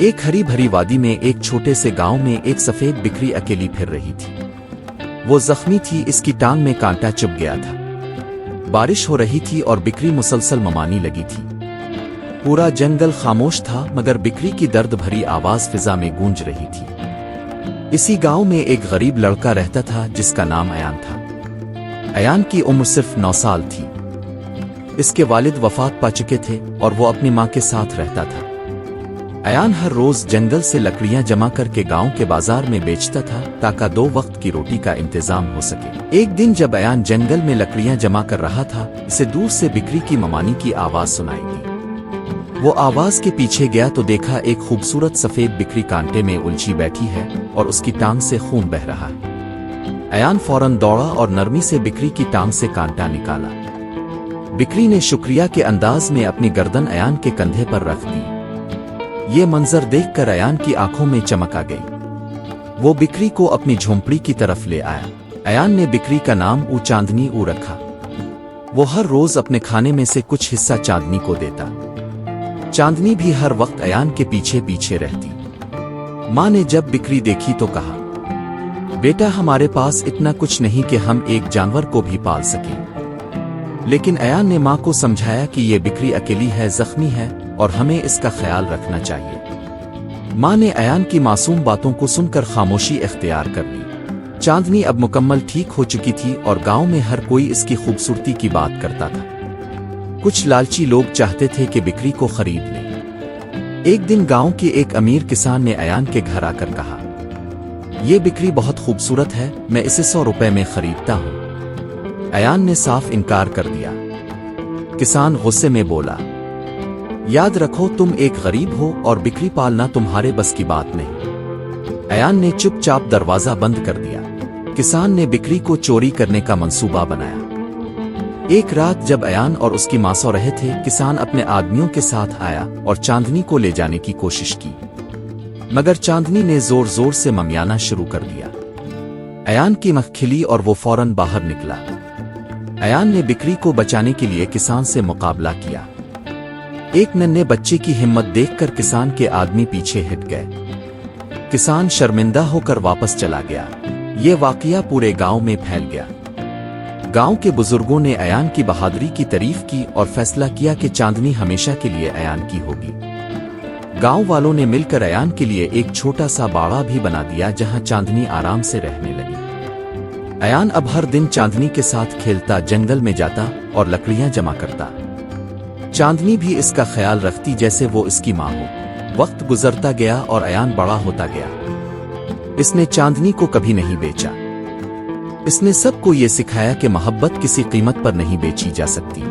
ایک ہری بھری وادی میں ایک چھوٹے سے گاؤں میں ایک سفید بکری اکیلی پھر رہی تھی۔ وہ زخمی تھی، اس کی ٹانگ میں کانٹا چبھ گیا تھا۔ بارش ہو رہی تھی اور بکری مسلسل ممانی لگی تھی۔ پورا جنگل خاموش تھا مگر بکری کی درد بھری آواز فضا میں گونج رہی تھی۔ اسی گاؤں میں ایک غریب لڑکا رہتا تھا جس کا نام ایان تھا۔ ایان کی عمر صرف 9 سال تھی۔ اس کے والد وفات پا چکے تھے اور وہ اپنی ماں کے ساتھ رہتا تھا۔ ایان ہر روز جنگل سے لکڑیاں جمع کر کے گاؤں کے بازار میں بیچتا تھا تاکہ 2 وقت کی روٹی کا انتظام ہو سکے۔ ایک دن جب ایان جنگل میں لکڑیاں جمع کر رہا تھا، اسے دور سے بکری کی ممانی کی آواز سنائی دی۔ وہ آواز کے پیچھے گیا تو دیکھا ایک خوبصورت سفید بکری کانٹے میں الجھی بیٹھی ہے اور اس کی ٹانگ سے خون بہہ رہا ہے۔ ایان فوراً دوڑا اور نرمی سے بکری کی ٹانگ سے کانٹا نکالا۔ بکری نے شکریہ کے انداز میں اپنی گردن ایان کے کندھے پر رکھ دی۔ یہ منظر دیکھ کر ایان کی آنکھوں میں چمک آ گئی۔ وہ بکری کو اپنی جھونپڑی کی طرف لے آیا۔ ایان نے بکری کا نام چاندنی رکھا۔ وہ ہر روز اپنے کھانے میں سے کچھ حصہ چاندنی کو دیتا۔ چاندنی بھی ہر وقت ایان کے پیچھے پیچھے رہتی۔ ماں نے جب بکری دیکھی تو کہا، بیٹا ہمارے پاس اتنا کچھ نہیں کہ ہم ایک جانور کو بھی پال سکیں۔ لیکن ایان نے ماں کو سمجھایا کہ یہ بکری اکیلی ہے، زخمی ہے اور ہمیں اس کا خیال رکھنا چاہیے۔ ماں نے ایان کی معصوم باتوں کو سن کر خاموشی اختیار کر لی۔ چاندنی اب مکمل ٹھیک ہو چکی تھی اور گاؤں میں ہر کوئی اس کی خوبصورتی کی بات کرتا تھا۔ کچھ لالچی لوگ چاہتے تھے کہ بکری کو خرید لیں۔ ایک دن گاؤں کے ایک امیر کسان نے ایان کے گھر آ کر کہا، یہ بکری بہت خوبصورت ہے، میں اسے 100 روپے میں خریدتا ہوں۔ ایان نے صاف انکار کر دیا۔ کسان غصے میں بولا، یاد رکھو تم ایک غریب ہو اور بکری پالنا تمہارے بس کی بات نہیں۔ ایان نے چپ چاپ دروازہ بند کر دیا۔ کسان نے بکری کو چوری کرنے کا منصوبہ بنایا۔ ایک رات جب ایان اور اس کی ماں سو رہے تھے، کسان اپنے آدمیوں کے ساتھ آیا اور چاندنی کو لے جانے کی کوشش کی، مگر چاندنی نے زور زور سے ممیانا شروع کر دیا۔ ایان کی آنکھ کھلی اور وہ فوراً باہر نکلا۔ ایان نے بکری کو بچانے کے لیے کسان سے مقابلہ کیا۔ ایک ننھے بچے کی ہمت دیکھ کر کسان کے آدمی پیچھے ہٹ گئے۔ کسان شرمندہ ہو کر واپس چلا گیا۔ یہ واقعہ پورے گاؤں میں پھیل گیا۔ گاؤں کے بزرگوں نے ایان کی بہادری کی تعریف کی اور فیصلہ کیا کہ چاندنی ہمیشہ کے لیے ایان کی ہوگی۔ گاؤں والوں نے مل کر ایان کے لیے ایک چھوٹا سا باڑہ بھی بنا دیا جہاں چاندنی آرام سے رہنے لگی۔ ایان اب ہر دن چاندنی کے ساتھ کھیلتا، جنگل میں جاتا اور لکڑیاں جمع کرتا۔ چاندنی بھی اس کا خیال رکھتی جیسے وہ اس کی ماں ہو۔ وقت گزرتا گیا اور ایان بڑا ہوتا گیا۔ اس نے چاندنی کو کبھی نہیں بیچا۔ اس نے سب کو یہ سکھایا کہ محبت کسی قیمت پر نہیں بیچی جا سکتی۔